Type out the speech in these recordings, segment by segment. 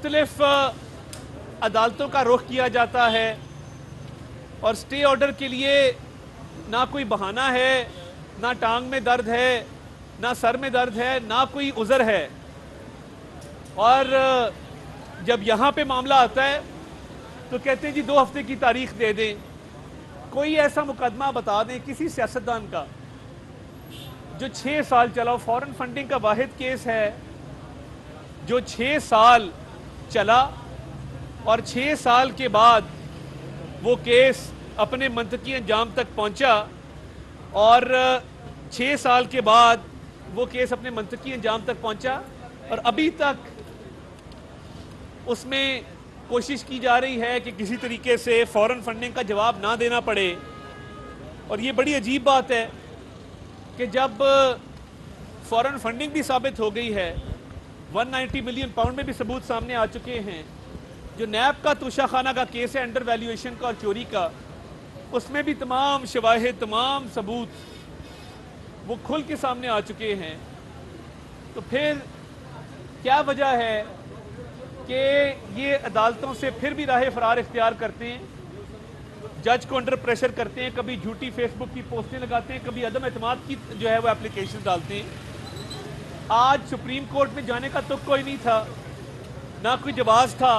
مختلف عدالتوں کا رخ کیا جاتا ہے اور سٹے آرڈر کے لیے نہ کوئی بہانہ ہے، نہ ٹانگ میں درد ہے، نہ سر میں درد ہے، نہ کوئی عذر ہے. اور جب یہاں پہ معاملہ آتا ہے تو کہتے ہیں جی 2 ہفتے کی تاریخ دے دیں. کوئی ایسا مقدمہ بتا دیں کسی سیاستدان کا جو 6 سال چلا. فورن فنڈنگ کا واحد کیس ہے جو 6 سال چلا اور 6 سال کے بعد وہ کیس اپنے منطقی انجام تک پہنچا اور 6 سال کے بعد وہ کیس اپنے منطقی انجام تک پہنچا اور ابھی تک اس میں کوشش کی جا رہی ہے کہ کسی طریقے سے فورن فنڈنگ کا جواب نہ دینا پڑے. اور یہ بڑی عجیب بات ہے کہ جب فورن فنڈنگ بھی ثابت ہو گئی ہے، 190 ملین پاؤنڈ میں بھی ثبوت سامنے آ چکے ہیں، جو نیب کا توشہ خانہ کا کیس ہے انڈر ویلیویشن کا اور چوری کا، اس میں بھی تمام شواہد، تمام ثبوت وہ کھل کے سامنے آ چکے ہیں. تو پھر کیا وجہ ہے کہ یہ عدالتوں سے پھر بھی راہ فرار اختیار کرتے ہیں، جج کو انڈر پریشر کرتے ہیں، کبھی جھوٹی فیس بک کی پوسٹیں لگاتے ہیں، کبھی عدم اعتماد کی جو ہے وہ اپلیکیشن ڈالتے ہیں. آج سپریم کورٹ میں جانے کا تو کوئی نہیں تھا، نہ کوئی جواز تھا،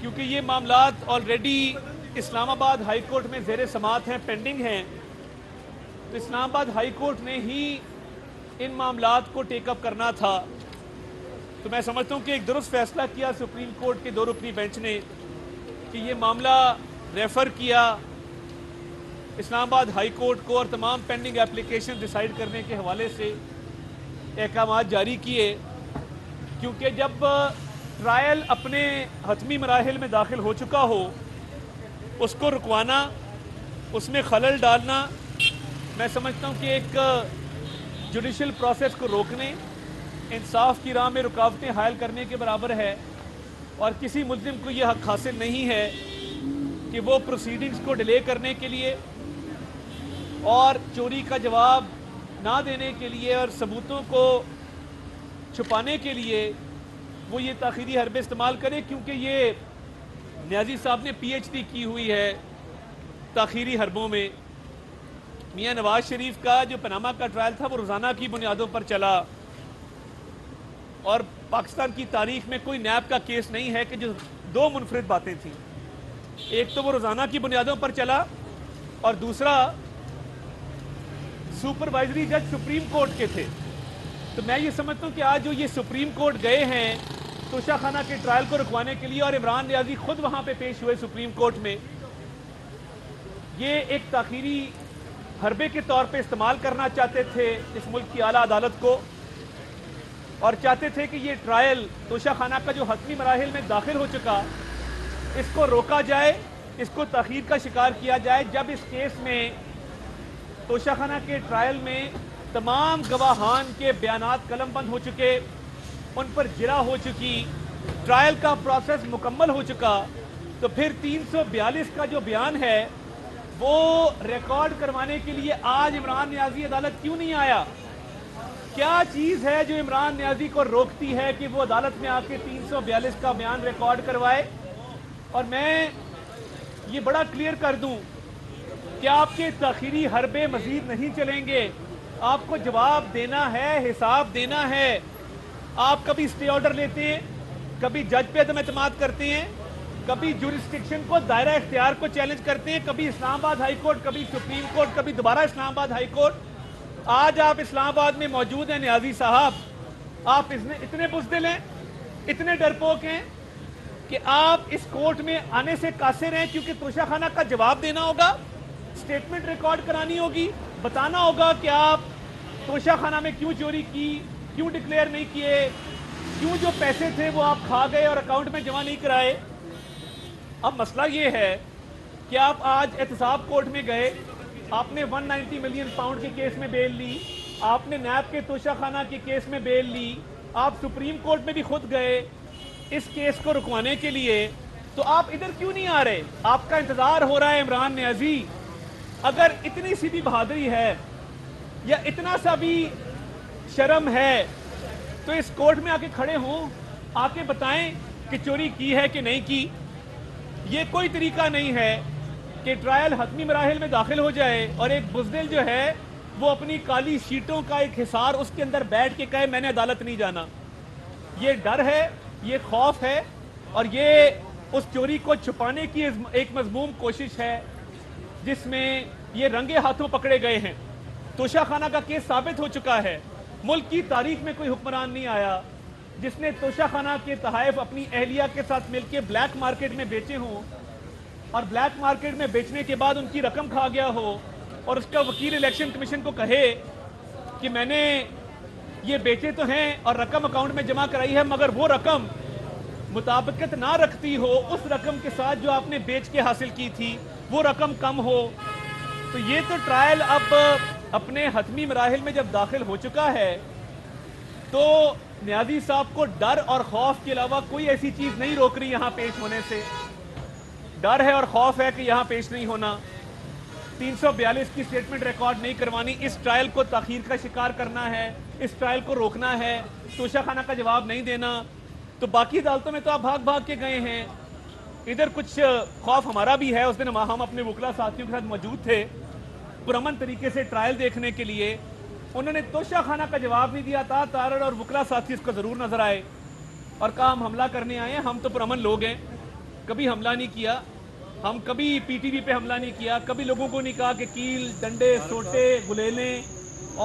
کیونکہ یہ معاملات آلریڈی اسلام آباد ہائی کورٹ میں زیر سماعت ہیں، پینڈنگ ہیں. تو اسلام آباد ہائی کورٹ نے ہی ان معاملات کو ٹیک اپ کرنا تھا. تو میں سمجھتا ہوں کہ ایک درست فیصلہ کیا سپریم کورٹ کے 2 رکنی بینچ نے کہ یہ معاملہ ریفر کیا اسلام آباد ہائی کورٹ کو اور تمام پینڈنگ اپلیکیشن ڈیسائیڈ کرنے کے حوالے سے احکامات جاری کیے. کیونکہ جب ٹرائل اپنے حتمی مراحل میں داخل ہو چکا ہو، اس کو رکوانا، اس میں خلل ڈالنا، میں سمجھتا ہوں کہ ایک جوڈیشل پروسیس کو روکنے، انصاف کی راہ میں رکاوٹیں حائل کرنے کے برابر ہے. اور کسی ملزم کو یہ حق حاصل نہیں ہے کہ وہ پروسیڈنگز کو ڈیلے کرنے کے لیے اور چوری کا جواب نہ دینے کے لیے اور ثبوتوں کو چھپانے کے لیے وہ یہ تاخیری حربے استعمال کرے. کیونکہ یہ نیازی صاحب نے پی ایچ ڈی کی ہوئی ہے تاخیری حربوں میں. میاں نواز شریف کا جو پاناما کا ٹرائل تھا وہ روزانہ کی بنیادوں پر چلا اور پاکستان کی تاریخ میں کوئی نیب کا کیس نہیں ہے کہ جو 2 منفرد باتیں تھیں. ایک تو وہ روزانہ کی بنیادوں پر چلا اور دوسرا سپروائزری جج سپریم کورٹ کے تھے. تو میں یہ سمجھتا ہوں کہ آج جو یہ سپریم کورٹ گئے ہیں توشہ خانہ کے ٹرائل کو رکوانے کے لیے اور عمران نیازی خود وہاں پہ پیش ہوئے سپریم کورٹ میں، یہ ایک تاخیری حربے کے طور پہ استعمال کرنا چاہتے تھے اس ملک کی اعلیٰ عدالت کو، اور چاہتے تھے کہ یہ ٹرائل توشہ خانہ کا جو حتمی مراحل میں داخل ہو چکا اس کو روکا جائے، اس کو تاخیر کا شکار کیا جائے. جب اس کیس میں توشہ خانہ کے ٹرائل میں تمام گواہان کے بیانات قلم بند ہو چکے، ان پر جرح ہو چکی، ٹرائل کا پروسیس مکمل ہو چکا، تو پھر 342 کا جو بیان ہے وہ ریکارڈ کروانے کے لیے آج عمران نیازی عدالت کیوں نہیں آیا؟ کیا چیز ہے جو عمران نیازی کو روکتی ہے کہ وہ عدالت میں آ کے 342 کا بیان ریکارڈ کروائے؟ اور میں یہ بڑا کلیئر کر دوں کہ آپ کے تاخیری حربے مزید نہیں چلیں گے. آپ کو جواب دینا ہے، حساب دینا ہے. آپ کبھی سٹے آرڈر لیتے ہیں، کبھی جج پہ عدم اعتماد کرتے ہیں، کبھی جورسڈکشن کو، دائرہ اختیار کو چیلنج کرتے ہیں، کبھی اسلام آباد ہائی کورٹ، کبھی سپریم کورٹ، کبھی دوبارہ اسلام آباد ہائی کورٹ. آج آپ اسلام آباد میں موجود ہیں نیازی صاحب، آپ اتنے بزدل ہیں، اتنے ڈرپوک ہیں کہ آپ اس کورٹ میں آنے سے قاصر ہیں کیونکہ توشہ خانہ کا جواب دینا ہوگا، سٹیٹمنٹ ریکارڈ کرانی ہوگی، بتانا ہوگا کہ آپ توشہ خانہ میں کیوں چوری کی، کیوں ڈکلیئر نہیں کیے، کیوں جو پیسے تھے وہ آپ کھا گئے اور اکاؤنٹ میں جمع نہیں کرائے. اب مسئلہ یہ ہے کہ آپ آج احتساب کورٹ میں گئے، آپ نے 190 ملین پاؤنڈ کے کیس میں بیل لی، آپ نے نیب کے توشہ خانہ کے کیس میں بیل لی، آپ سپریم کورٹ میں بھی خود گئے اس کیس کو رکوانے کے لیے. تو آپ ادھر کیوں نہیں آ رہے؟ آپ کا انتظار ہو رہا ہے عمران نیازی. اگر اتنی سی بھی بہادری ہے یا اتنا سا بھی شرم ہے تو اس کورٹ میں آ کے کھڑے ہوں، آ کے بتائیں کہ چوری کی ہے کہ نہیں کی. یہ کوئی طریقہ نہیں ہے کہ ٹرائل حتمی مراحل میں داخل ہو جائے اور ایک بزدل جو ہے وہ اپنی کالی شیٹوں کا ایک حصار اس کے اندر بیٹھ کے کہے میں نے عدالت نہیں جانا. یہ ڈر ہے, یہ خوف ہے, اور یہ اس چوری کو چھپانے کی ایک مذموم کوشش ہے جس میں یہ رنگے ہاتھوں پکڑے گئے ہیں. توشہ خانہ کا کیس ثابت ہو چکا ہے. ملک کی تاریخ میں کوئی حکمران نہیں آیا جس نے توشہ خانہ کے تحائف اپنی اہلیہ کے ساتھ مل کے بلیک مارکیٹ میں بیچے ہوں اور بلیک مارکیٹ میں بیچنے کے بعد ان کی رقم کھا گیا ہو اور اس کا وکیل الیکشن کمیشن کو کہے کہ میں نے یہ بیچے تو ہیں اور رقم اکاؤنٹ میں جمع کرائی ہے مگر وہ رقم مطابقت نہ رکھتی ہو اس رقم کے ساتھ جو آپ نے بیچ کے حاصل کی تھی, وہ رقم کم ہو. تو یہ تو ٹرائل اب اپنے حتمی مراحل میں جب داخل ہو چکا ہے تو نیازی صاحب کو ڈر اور خوف کے علاوہ کوئی ایسی چیز نہیں روک رہی یہاں پیش ہونے سے. ڈر ہے اور خوف ہے کہ یہاں پیش نہیں ہونا, 342 کی سٹیٹمنٹ ریکارڈ نہیں کروانی, اس ٹرائل کو تاخیر کا شکار کرنا ہے, اس ٹرائل کو روکنا ہے, توشہ خانہ کا جواب نہیں دینا. تو باقی عدالتوں میں تو آپ بھاگ بھاگ کے گئے ہیں. ادھر کچھ خوف ہمارا بھی ہے. اس دن ہم اپنے وکلا ساتھیوں کے ساتھ موجود تھے پرامن طریقے سے ٹرائل دیکھنے کے لیے. انہوں نے توشہ خانہ کا جواب نہیں دیا تھا. تارڑ اور وکلا ساتھی اس کو ضرور نظر آئے اور کہا ہم حملہ کرنے آئے ہیں, ہم تو پرامن لوگ ہیں, کبھی حملہ نہیں کیا, ہم کبھی پی ٹی وی پہ حملہ نہیں کیا, کبھی لوگوں کو نہیں کہا کہ کیل, ڈنڈے, سوٹے, گلیلیں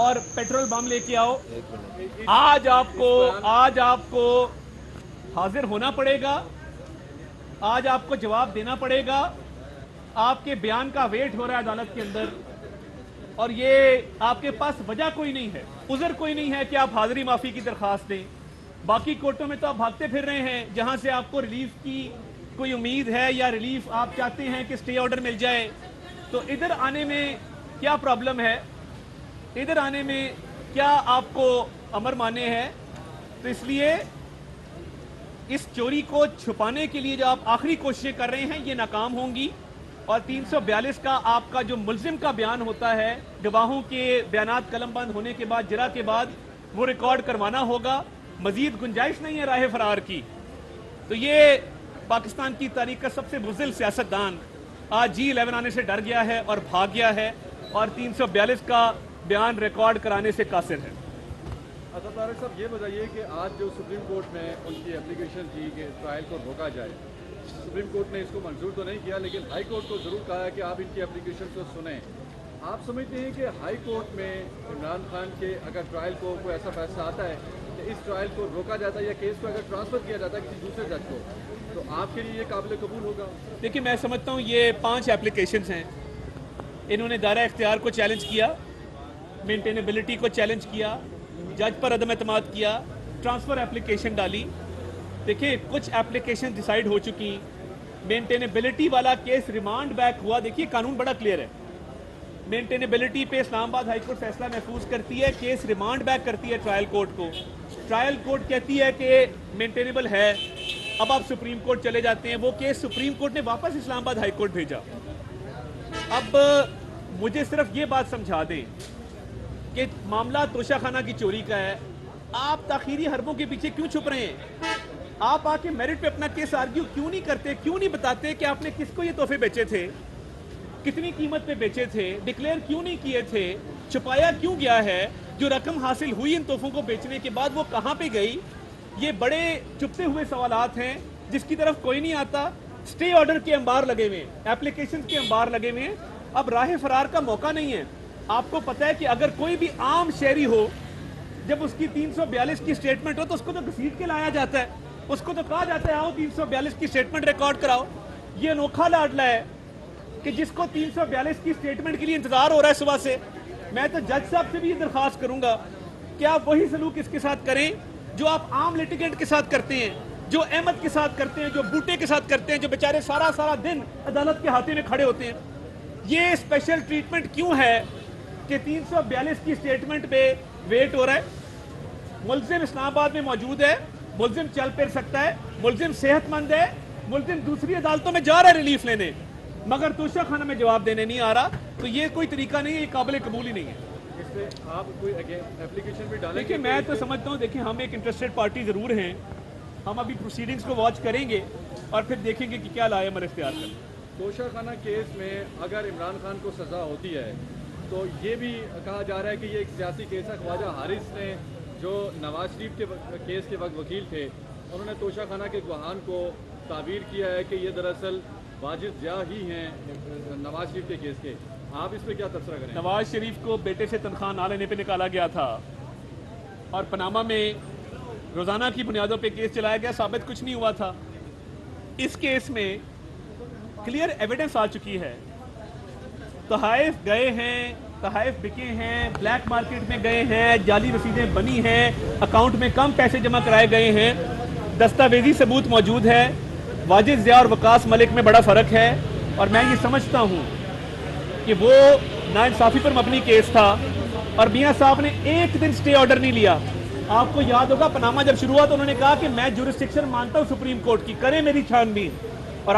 اور پیٹرول بم لے کے آؤ. آج آپ کو حاضر ہونا پڑے گا, آج آپ کو جواب دینا پڑے گا. آپ کے بیان کا ویٹ ہو رہا ہے عدالت کے اندر اور یہ آپ کے پاس وجہ کوئی نہیں ہے, عذر کوئی نہیں ہے کہ آپ حاضری معافی کی درخواست دیں. باقی کورٹوں میں تو آپ بھاگتے پھر رہے ہیں جہاں سے آپ کو ریلیف کی کوئی امید ہے یا ریلیف آپ چاہتے ہیں کہ سٹے آرڈر مل جائے. تو ادھر آنے میں کیا پرابلم ہے, ادھر آنے میں کیا آپ کو امر مانے ہے؟ تو اس لیے اس چوری کو چھپانے کے لیے جو آپ آخری کوششیں کر رہے ہیں یہ ناکام ہوں گی, اور 342 کا آپ کا جو ملزم کا بیان ہوتا ہے گواہوں کے بیانات قلم بند ہونے کے بعد, جرا کے بعد, وہ ریکارڈ کروانا ہوگا. مزید گنجائش نہیں ہے راہ فرار کی. تو یہ پاکستان کی تاریخ کا سب سے بزدل سیاستدان آج G11 آنے سے ڈر گیا ہے اور بھاگ گیا ہے اور 342 کا بیان ریکارڈ کرانے سے قاصر ہے. اچھا طارق صاحب یہ بتائیے کہ آج جو سپریم کورٹ میں ان کی اپلیکیشن تھی کہ ٹرائل کو روکا جائے, سپریم کورٹ نے اس کو منظور تو نہیں کیا لیکن ہائی کورٹ کو ضرور کہا ہے کہ آپ ان کی اپلیکیشن کو سنیں. آپ سمجھتے ہیں کہ ہائی کورٹ میں عمران خان کے اگر ٹرائل کو کوئی ایسا فیصلہ آتا ہے کہ اس ٹرائل کو روکا جاتا ہے یا کیس کو اگر ٹرانسفر کیا جاتا ہے کسی دوسرے جج کو, تو آپ کے لیے یہ قابل قبول ہوگا؟ دیکھیے میں سمجھتا ہوں یہ 5 اپلیکیشنز ہیں. انہوں نے دائرہ اختیار کو چیلنج کیا, مینٹینیبلٹی کو چیلنج کیا, جج پر عدم اعتماد کیا, ٹرانسفر اپلیکیشن ڈالی. دیکھیں کچھ اپلیکیشن ڈیسائیڈ ہو چکی. مینٹینیبلٹی والا کیس ریمانڈ بیک ہوا. دیکھیے قانون بڑا کلیئر ہے, مینٹینیبلٹی پہ اسلام آباد ہائی کورٹ فیصلہ محفوظ کرتی ہے, کیس ریمانڈ بیک کرتی ہے ٹرائل کورٹ کو. ٹرائل کورٹ کہتی ہے کہ مینٹینیبل ہے, اب آپ سپریم کورٹ چلے جاتے ہیں. وہ کیس سپریم کورٹ نے واپس اسلام آباد ہائی کورٹ بھیجا. اب مجھے صرف یہ بات سمجھا دیں کہ معاملہ توشہ خانہ کی چوری کا ہے, آپ تاخیری حربوں کے پیچھے کیوں چھپ رہے ہیں؟ آپ آ کے میرٹ پہ اپنا کیس آرگیو کیوں نہیں کرتے, کیوں نہیں بتاتے کہ آپ نے کس کو یہ تحفے بیچے تھے, کتنی قیمت پہ بیچے تھے, ڈکلیئر کیوں نہیں کیے تھے, چھپایا کیوں گیا ہے, جو رقم حاصل ہوئی ان تحفوں کو بیچنے کے بعد وہ کہاں پہ گئی؟ یہ بڑے چھپتے ہوئے سوالات ہیں جس کی طرف کوئی نہیں آتا. سٹے آرڈر کے انبار لگے ہوئے ہیں, اپلیکیشن کے انبار لگے ہوئے ہیں. اب راہ فرار کا موقع نہیں ہے. آپ کو پتہ ہے کہ اگر کوئی بھی عام شہری ہو, جب اس کی 342 کی سٹیٹمنٹ ہو تو اس کو تو گھسیٹ کے لایا جاتا ہے, اس کو تو کہا جاتا ہے آؤ 342 کی سٹیٹمنٹ ریکارڈ کراؤ. یہ انوکھا لاڈلا ہے کہ جس کو 342 کی سٹیٹمنٹ کے لیے انتظار ہو رہا ہے صبح سے. میں تو جج صاحب سے بھی یہ درخواست کروں گا کہ آپ وہی سلوک اس کے ساتھ کریں جو آپ عام لیٹیگنٹ کے ساتھ کرتے ہیں, جو احمد کے ساتھ کرتے ہیں, جو بوٹے کے ساتھ کرتے ہیں, جو بیچارے سارا دن عدالت کے ہاتھے میں کھڑے ہوتے ہیں. یہ اسپیشل ٹریٹمنٹ کیوں ہے کہ 342 کی سٹیٹمنٹ پہ ویٹ ہو رہا ہے؟ ملزم اسلام آباد میں موجود ہے, ملزم چل پھر سکتا ہے, ملزم صحت مند ہے, ملزم دوسری عدالتوں میں جا رہا ہے ریلیف لینے, مگر توشہ خانہ میں جواب دینے نہیں آ رہا. تو یہ کوئی طریقہ نہیں ہے, یہ قابل قبول ہی نہیں ہے. اس پہ آپ کوئی اپلیکیشن بھی ڈالیں؟ دیکھیں میں تو سمجھتا ہوں, دیکھیں ہم ایک انٹرسٹڈ پارٹی ضرور ہیں, ہم ابھی پروسیڈنگز کو واچ کریں گے اور پھر دیکھیں گے کہ کیا لائے عمل اختیار کریں. توشہ خانہ کیس میں اگر عمران خان کو سزا ہوتی ہے تو یہ بھی کہا جا رہا ہے کہ یہ ایک سیاسی کیس ہے. خواجہ حارث نے جو نواز شریف کے کیس کے وقت وکیل تھے انہوں نے توشہ خانہ کے گواہان کو تعبیر کیا ہے کہ یہ دراصل واجد ضیاء ہی ہیں نواز شریف کے کیس کے. آپ اس پہ کیا تبصرہ کریں؟ نواز شریف کو بیٹے سے تنخواہ نہ لینے پہ نکالا گیا تھا اور پاناما میں روزانہ کی بنیادوں پہ کیس چلایا گیا, ثابت کچھ نہیں ہوا تھا. اس کیس میں کلیئر ایویڈنس آ چکی ہے. تحائف گئے ہیں, تحائف بکے ہیں, بلیک مارکیٹ میں گئے ہیں, جعلی رسیدیں بنی ہیں, اکاؤنٹ میں کم پیسے جمع کرائے گئے ہیں, دستاویزی ثبوت موجود ہے. واجد ضیاء اور وقاص ملک میں بڑا فرق ہے اور میں یہ سمجھتا ہوں کہ وہ ناانصافی پر مبنی کیس تھا اور میاں صاحب نے ایک دن سٹے آرڈر نہیں لیا. آپ کو یاد ہوگا پاناما جب شروع ہوا تو انہوں نے کہا کہ میں جورسڈکشن مانتا ہوں سپریم کورٹ کی, کریں میری چھان بین.